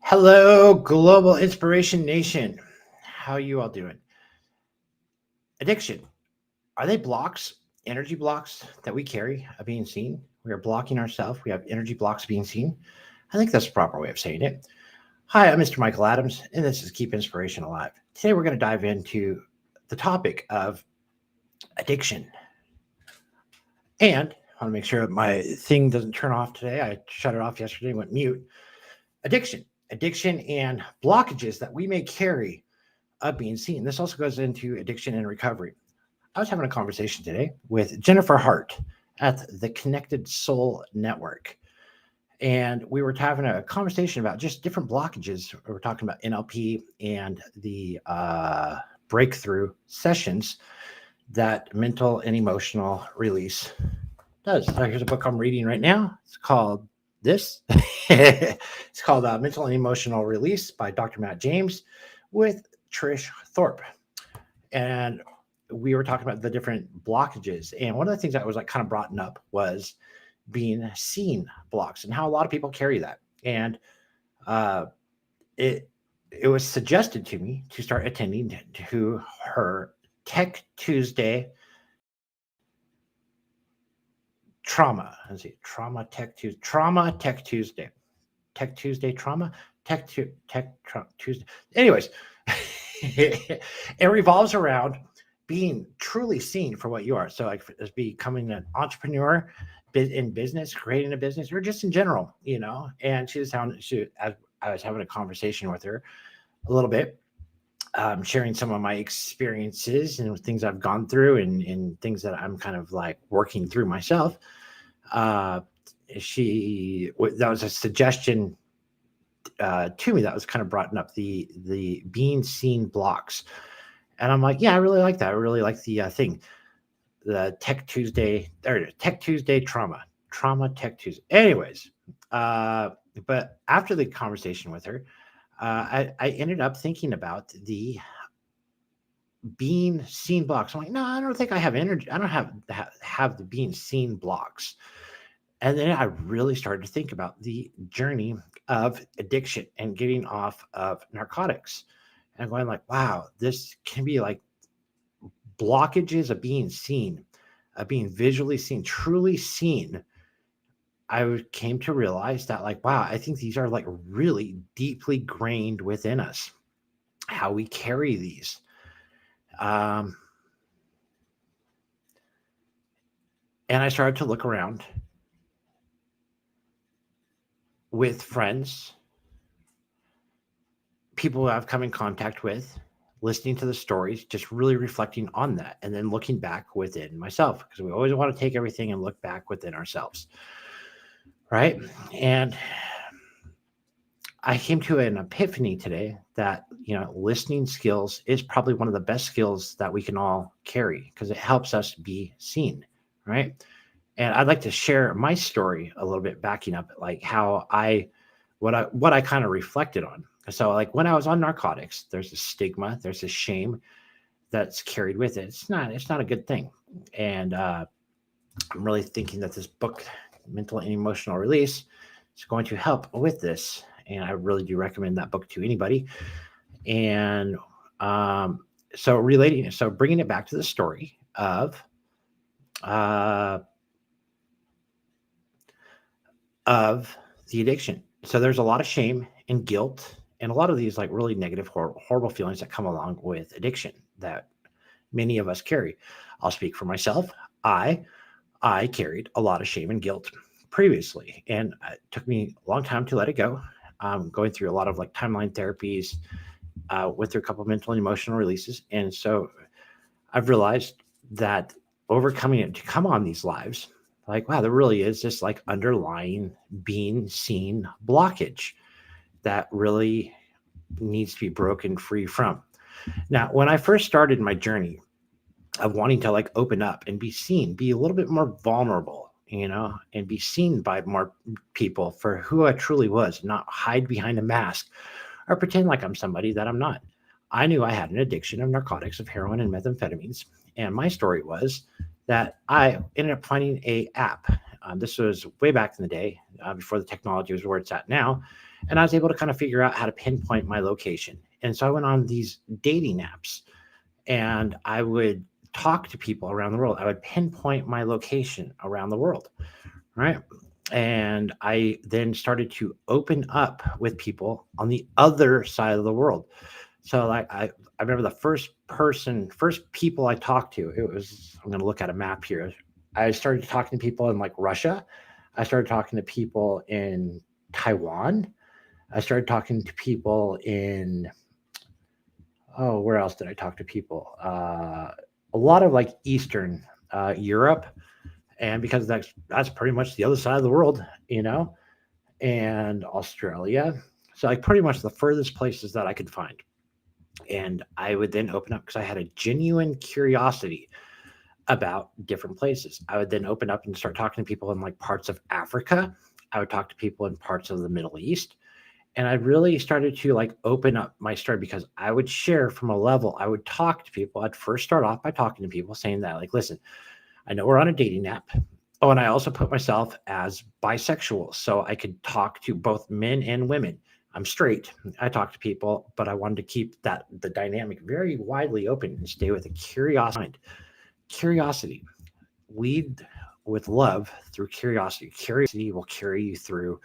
Hello, Global Inspiration Nation. How you all doing? Addiction. Are they blocks, energy blocks that we carry of being seen? We are blocking ourselves. We have energy blocks being seen. I think that's the proper way of saying it. Hi, I'm Mr. Michael Adams, and this is Keep Inspiration Alive. Today, we're going to dive into the topic of addiction. And I want to make sure my thing doesn't turn off today. I shut it off yesterday and went mute. Addiction and blockages that we may carry of being seen. This also goes into addiction and recovery. I was having a conversation today with Jennifer Hart at the Connected Soul Network. And we were having a conversation about just different blockages. We were talking about NLP and the breakthrough sessions that mental and emotional release does. So here's a book I'm reading right now. It's called this. It's called Mental and Emotional Release by Dr. Matt James with Trish Thorpe. And we were talking about the different blockages. And one of the things that was like kind of brought up was being seen blocks and how a lot of people carry that. And it was suggested to me to start attending to her Tech Tuesday trauma. Let's see, Trauma Tech Tuesday, Tech Tuesday trauma, Tuesday. Anyways, it revolves around being truly seen for what you are. So, like, as becoming an entrepreneur in business, creating a business, or just in general, And I was having a conversation with her a little bit, sharing some of my experiences and things I've gone through and things that I'm kind of like working through myself. That was a suggestion to me that was kind of brought up the being seen blocks. And I'm like, yeah, I really like that. I really like the thing, the Tech Tuesday, Tech Tuesday trauma Tech Tuesday. Anyways, but after the conversation with her, I ended up thinking about the being seen blocks. I'm like, no, I don't think I have energy. I don't have the being seen blocks. And then I really started to think about the journey of addiction and getting off of narcotics. And I'm going like, wow, this can be like blockages of being seen, of being visually seen, truly seen. I came to realize that, like, wow, I think these are like really deeply grained within us, how we carry these. And I started to look around with friends, people who I've come in contact with, listening to the stories, just really reflecting on that, and then looking back within myself, because we always want to take everything and look back within ourselves, right? And I came to an epiphany today that, listening skills is probably one of the best skills that we can all carry because it helps us be seen, right? And I'd like to share my story a little bit, backing up like how what I kind of reflected on. So, like, when I was on narcotics, there's a stigma, there's a shame that's carried with it. It's not a good thing. And I'm really thinking that this book, Mental and Emotional Release, is going to help with this. And I really do recommend that book to anybody. And so bringing it back to the story of the addiction. So there's a lot of shame and guilt and a lot of these like really negative, horrible feelings that come along with addiction that many of us carry. I'll speak for myself. I carried a lot of shame and guilt previously, and it took me a long time to let it go. Going through a lot of like timeline therapies, went through a couple of mental and emotional releases. And so I've realized that overcoming it to come on these lives, like, wow, there really is this like underlying being seen blockage that really needs to be broken free from. Now, when I first started my journey of wanting to like open up and be seen, be a little bit more vulnerable, and be seen by more people for who I truly was, not hide behind a mask or pretend like I'm somebody that I'm not. I knew I had an addiction of narcotics, of heroin and methamphetamines. And my story was that I ended up finding a app. This was way back in the day, before the technology was where it's at now. And I was able to kind of figure out how to pinpoint my location. And so I went on these dating apps and I would talk to people around the world. I would pinpoint my location around the world, right? And I then started to open up with people on the other side of the world. So like I remember the first people I talked to, it was, I'm going to look at a map here. I started talking to people in like Russia. I started talking to people in Taiwan. I started talking to people in, oh, where else did I talk to people? A lot of like Eastern Europe, and because that's pretty much the other side of the world, and Australia. So like pretty much the furthest places that I could find. And I would then open up because I had a genuine curiosity about different places. I would then open up and start talking to people in like parts of Africa. I would talk to people in parts of the Middle East. And I really started to like open up my story because I would share from a level. I would talk to people. I'd first start off by talking to people saying that, like, listen, I know we're on a dating app. Oh, and I also put myself as bisexual so I could talk to both men and women. I'm straight. I talk to people, but I wanted to keep the dynamic very widely open and stay with a curious mind. Curiosity. Lead with love through curiosity. Curiosity will carry you through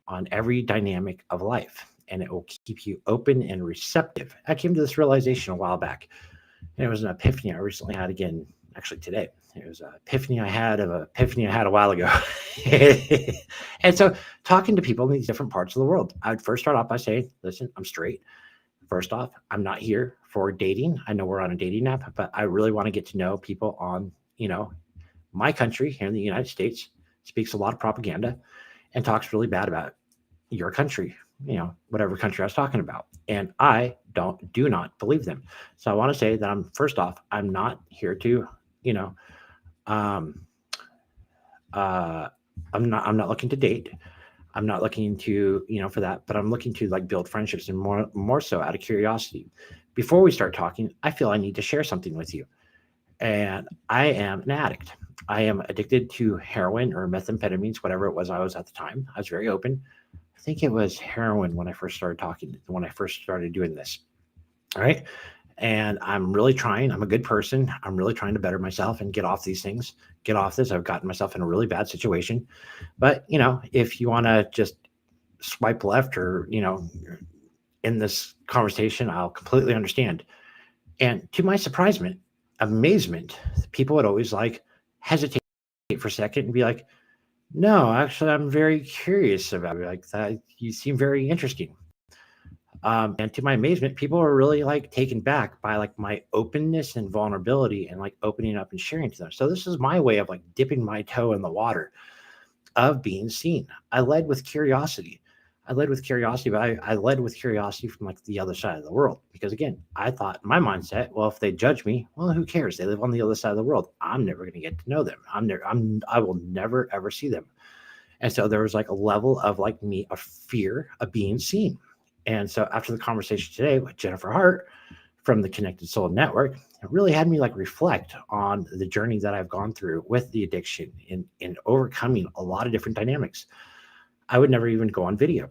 on every dynamic of life, and it will keep you open and receptive. I came to this realization a while back, and it was an epiphany I recently had again, actually today. It was an epiphany I had a while ago. And so talking to people in these different parts of the world, I would first start off by saying, listen, I'm straight. First off, I'm not here for dating. I know we're on a dating app, but I really want to get to know people on, my country here in the United States speaks a lot of propaganda and talks really bad about your country, whatever country I was talking about. And I do not believe them. So I want to say that I'm not here to, um, uh, I'm not looking to date. I'm not looking to, for that, but I'm looking to like build friendships and more so out of curiosity. Before we start talking, I feel I need to share something with you. And I am an addict. I am addicted to heroin or methamphetamines, whatever it was I was at the time. I was very open. I think it was heroin when I first started when I first started doing this. All right. And I'm really trying. I'm a good person. I'm really trying to better myself and get off these things, get off this. I've gotten myself in a really bad situation. But, if you want to just swipe left or, in this conversation, I'll completely understand. And to my amazement, people would always like hesitate for a second and be like, no, actually, I'm very curious about it. Like that. You seem very interesting. And to my amazement, people were really like taken back by like my openness and vulnerability and like opening up and sharing to them. So this is my way of like dipping my toe in the water of being seen. I led with curiosity. But I led with curiosity from like the other side of the world. Because again, I thought my mindset, well, if they judge me, well, who cares? They live on the other side of the world. I'm never going to get to know them. I will never ever see them. And so there was like a level of like me, a fear of being seen. And so after the conversation today with Jennifer Hart from the Connected Soul Network, it really had me like reflect on the journey that I've gone through with the addiction in overcoming a lot of different dynamics. I would never even go on video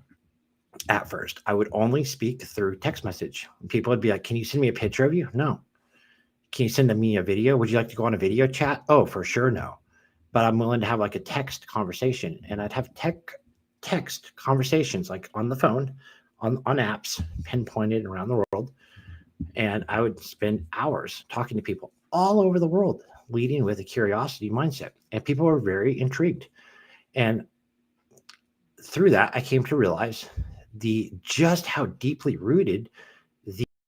at first. I would only speak through text message. People would be like, can you send me a picture of you? No. Can you send me a video? Would you like to go on a video chat? Oh, for sure, no. But I'm willing to have like a text conversation. And I'd have text conversations like on the phone, on apps pinpointed around the world. And I would spend hours talking to people all over the world, leading with a curiosity mindset. And people were very intrigued. And through that, I came to realize just how deeply rooted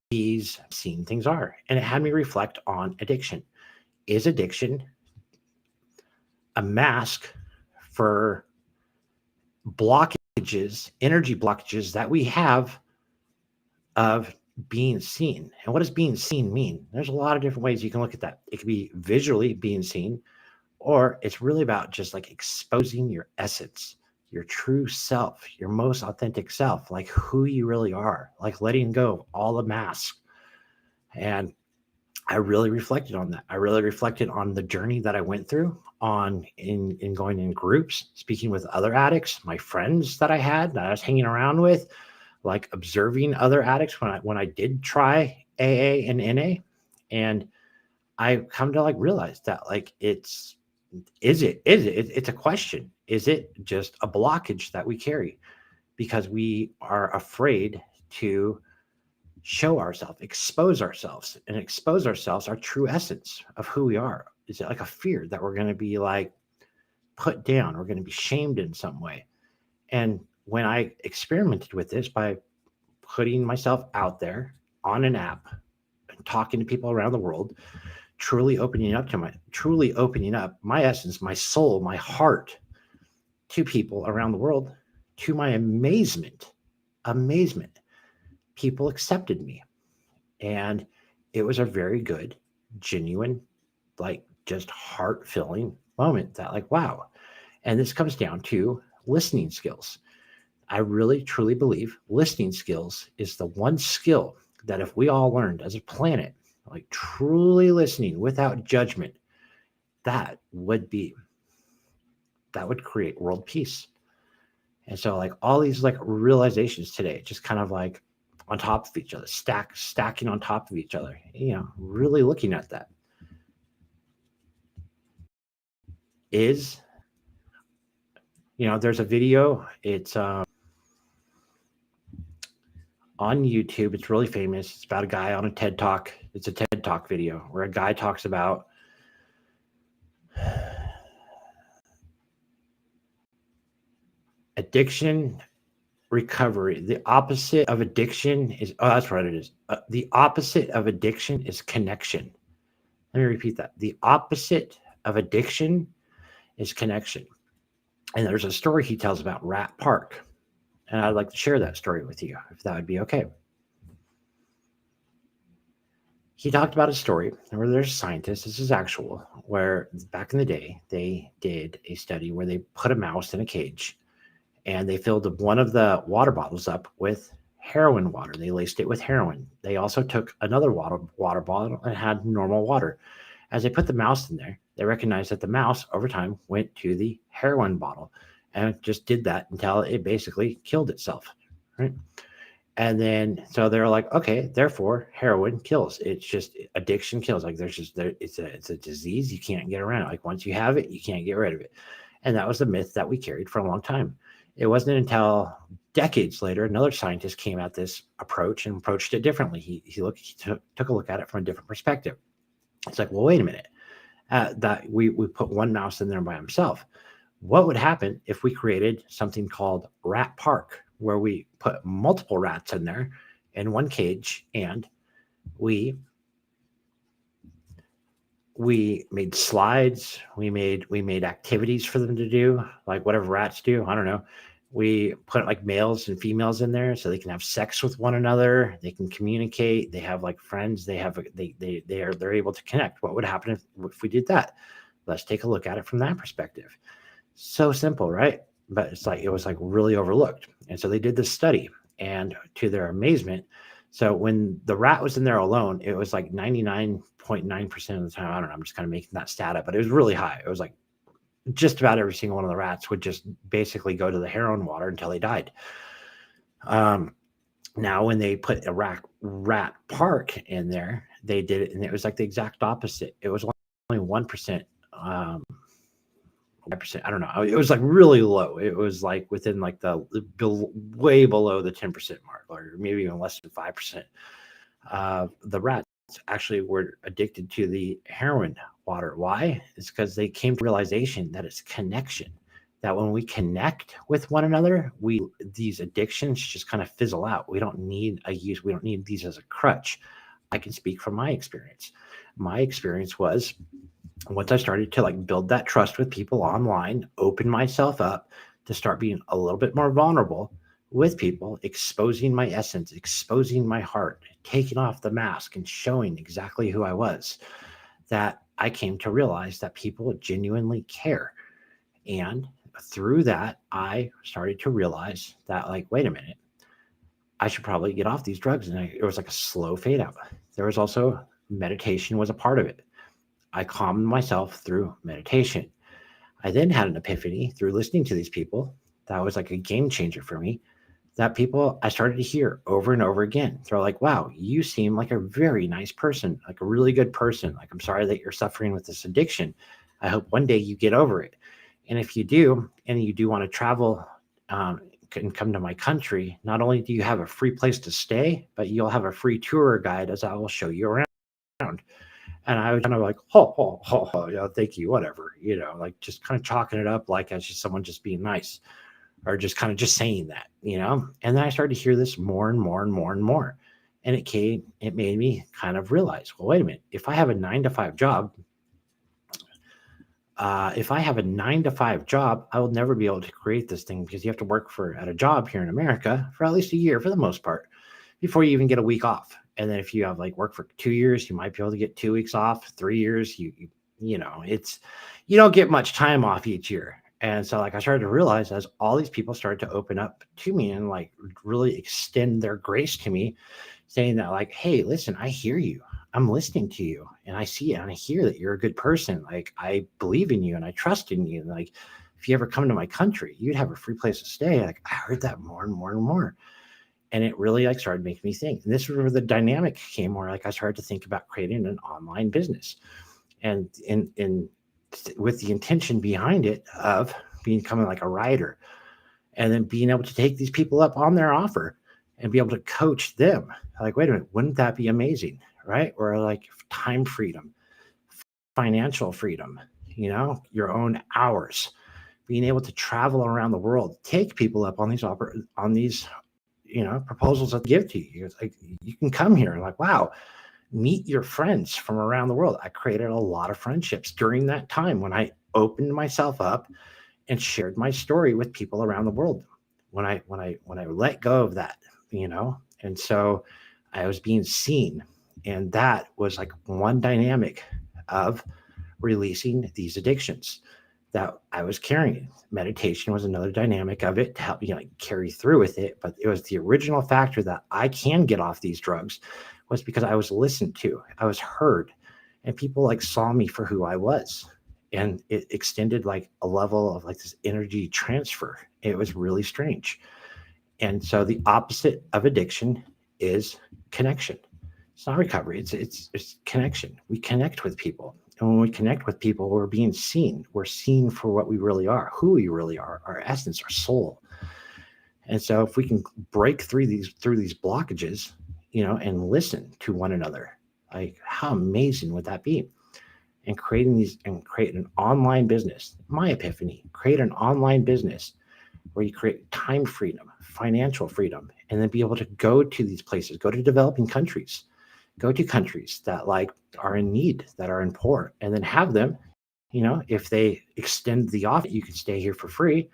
these seen things are. And it had me reflect on addiction. Is addiction a mask for blockages, energy blockages that we have of being seen? And what does being seen mean? There's a lot of different ways you can look at that. It could be visually being seen, or it's really about just like exposing your essence, your true self, your most authentic self, like who you really are, like letting go of all the masks. And I really reflected on that. I really reflected on the journey that I went through on in going in groups, speaking with other addicts, my friends that I had that I was hanging around with, like observing other addicts when I did try AA and NA. And I come to like realize that like it's a question. Is it just a blockage that we carry because we are afraid to show ourselves, expose ourselves, our true essence of who we are? Is it like a fear that we're going to be like put down, we're going to be shamed in some way? And when I experimented with this by putting myself out there on an app and talking to people around the world, truly opening up my essence, my soul, my heart to people around the world, to my amazement, people accepted me. And it was a very good, genuine, like just heart filling moment that, like, wow. And this comes down to listening skills. I really, truly believe listening skills is the one skill that if we all learned as a planet, like truly listening without judgment, that would be, that would create world peace. And so like all these like realizations today, just kind of like on top of each other, stacking on top of each other, really looking at that is, there's a video. It's on YouTube. It's really famous. It's about a guy on a TED Talk. It's a TED Talk video where a guy talks about addiction recovery. The opposite of addiction is, oh, that's what it is. The opposite of addiction is connection. Let me repeat that. The opposite of addiction is connection. And there's a story he tells about Rat Park. And I'd like to share that story with you, if that would be okay. He talked about a story where there's scientists, this is actual, where back in the day, they did a study where they put a mouse in a cage and they filled one of the water bottles up with heroin water. They laced it with heroin. They also took another water bottle and had normal water. As they put the mouse in there, they recognized that the mouse over time went to the heroin bottle and just did that until it basically killed itself, right? And then so they're like, okay, therefore heroin kills. It's just addiction kills. Like it's a disease you can't get around. Like once you have it, you can't get rid of it. And that was the myth that we carried for a long time. It wasn't until decades later another scientist came at this approach and approached it differently. He took a look at it from a different perspective. It's like, well, wait a minute. That we put one mouse in there by himself. What would happen if we created something called Rat Park, where we put multiple rats in there in one cage, and we made slides, we made activities for them to do, like whatever rats do. I don't know. We put like males and females in there so they can have sex with one another. They can communicate. They have like friends. They're able to connect. What would happen if we did that? Let's take a look at it from that perspective. So simple, right? But it was like really overlooked. And so they did this study, and to their amazement, so when the rat was in there alone, it was like 99.9% of the time. I don't know. I'm just kind of making that stat up, but it was really high. It was like just about every single one of the rats would just basically go to the heroin water until they died. Now, when they put a rat park in there, they did it, and it was like the exact opposite. It was only 1%. 5%, I don't know. It was like really low. It was like within like way below the 10% mark, or maybe even less than 5%. The rats actually were addicted to the heroin water. Why? It's because they came to realization that it's connection. That when we connect with one another, these addictions just kind of fizzle out. We don't need these as a crutch. I can speak from my experience. My experience was, once I started to like build that trust with people online, open myself up to start being a little bit more vulnerable with people, exposing my essence, exposing my heart, taking off the mask and showing exactly who I was, that I came to realize that people genuinely care. And through that, I started to realize that, like, wait a minute, I should probably get off these drugs. And it was like a slow fade out. There was also meditation was a part of it. I calmed myself through meditation. I then had an epiphany through listening to these people that was like a game changer for me. That people I started to hear over and over again. They're like, wow, you seem like a very nice person, like a really good person. Like, I'm sorry that you're suffering with this addiction. I hope one day you get over it. And if you do, and you do want to travel and come to my country, not only do you have a free place to stay, but you'll have a free tour guide as I will show you around. And I was kind of like, yeah, thank you, whatever, like just kind of chalking it up like as just someone just being nice or just kind of just saying that. And then I started to hear this more and more and more and more. And it made me kind of realize, well, wait a minute, if I have a 9-to-5 job, I will never be able to create this thing because you have to work at a job here in America for at least a year for the most part before you even get a week off. And then if you have like work for 2 years, you might be able to get 2 weeks off. 3 years, you don't get much time off each year. And so like I started to realize as all these people started to open up to me and like really extend their grace to me, saying that like, hey, listen, I hear you. I'm listening to you and I see it and I hear that you're a good person. Like I believe in you and I trust in you. And like, if you ever come to my country, you'd have a free place to stay. Like I heard that more and more and more. And it really like started making me think. And this is where the dynamic came where like I started to think about creating an online business. And with the intention behind it of becoming like a writer and then being able to take these people up on their offer and be able to coach them. Like, wait a minute, wouldn't that be amazing? Right? Or like time freedom, financial freedom, your own hours, being able to travel around the world, take people up on these proposals that they give to you. It's like, you can come here and like, wow, meet your friends from around the world. I created a lot of friendships during that time when I opened myself up and shared my story with people around the world. When I let go of that, and so I was being seen. And that was like one dynamic of releasing these addictions that I was carrying. Meditation was another dynamic of it to help me like carry through with it. But it was the original factor that I can get off these drugs was because I was listened to, I was heard, and people like saw me for who I was. And it extended like a level of like this energy transfer. It was really strange. And so the opposite of addiction is connection. It's not recovery. It's connection. We connect with people. And when we connect with people, we're being seen. We're seen for what we really are, who we really are, our essence, our soul. And so if we can break through these blockages, and listen to one another, like how amazing would that be? And create an online business. My epiphany, create an online business where you create time freedom, financial freedom, and then be able to go to these places, go to developing countries, go to countries that like are in need, that are in poor, and then have them, if they extend the offer, you can stay here for free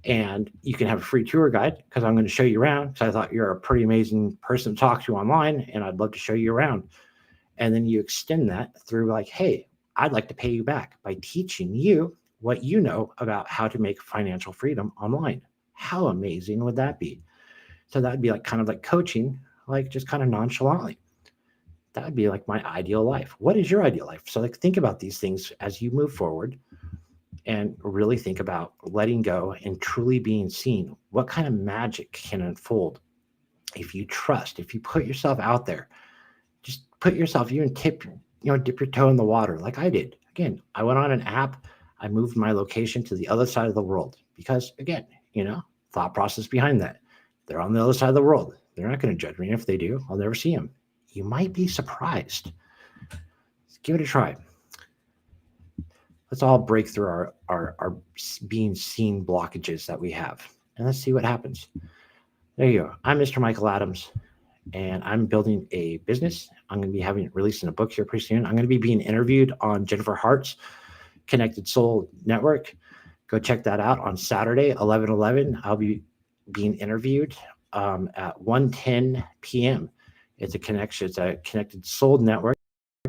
and you can have a free tour guide because I'm going to show you around because I thought you're a pretty amazing person to talk to online and I'd love to show you around. And then you extend that through like, hey, I'd like to pay you back by teaching you what you know about how to make financial freedom online. How amazing would that be? So that'd be like kind of like coaching, like just kind of nonchalantly. That would be like my ideal life. What is your ideal life? So like think about these things as you move forward and really think about letting go and truly being seen. What kind of magic can unfold if you trust, if you put yourself out there, just put yourself, dip your toe in the water like I did. Again, I went on an app. I moved my location to the other side of the world because again, thought process behind that. They're on the other side of the world. They're not going to judge me. If they do, I'll never see them. You might be surprised. Let's give it a try. Let's all break through our being seen blockages that we have. And let's see what happens. There you go. I'm Mr. Michael Adams, and I'm building a business. I'm going to be releasing a book here pretty soon. I'm going to be being interviewed on Jennifer Hart's Connected Soul Network. Go check that out on Saturday, 11/11. I'll be being interviewed at 1:10 p.m. It's a Connected Soul Network.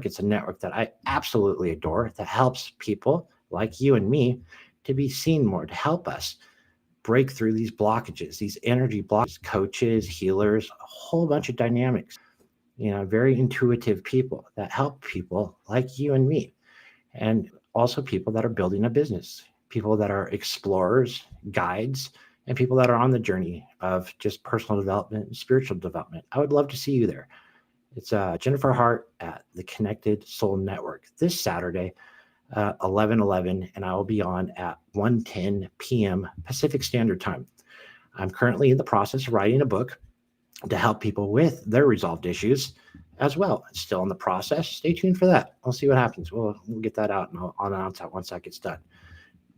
It's a network that I absolutely adore that helps people like you and me to be seen more, to help us break through these blockages, these energy blockages, coaches, healers, a whole bunch of dynamics. very intuitive people that help people like you and me, and also people that are building a business, people that are explorers, guides, and people that are on the journey of just personal development and spiritual development. I would love to see you there. It's Jennifer Hart at the Connected Soul Network this Saturday, 11/11, and I will be on at 1:10 p.m. Pacific Standard Time. I'm currently in the process of writing a book to help people with their resolved issues as well. It's still in the process. Stay tuned for that. We'll see what happens. We'll get that out, and I'll announce that once that gets done.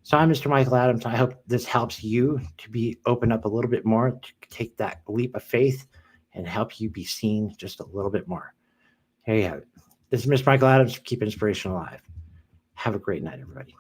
So I'm Mr. Michael Adams. I hope this helps you to be open up a little bit more, to take that leap of faith and help you be seen just a little bit more. Here you have it. This is Mr. Michael Adams. Keep inspiration alive. Have a great night, everybody.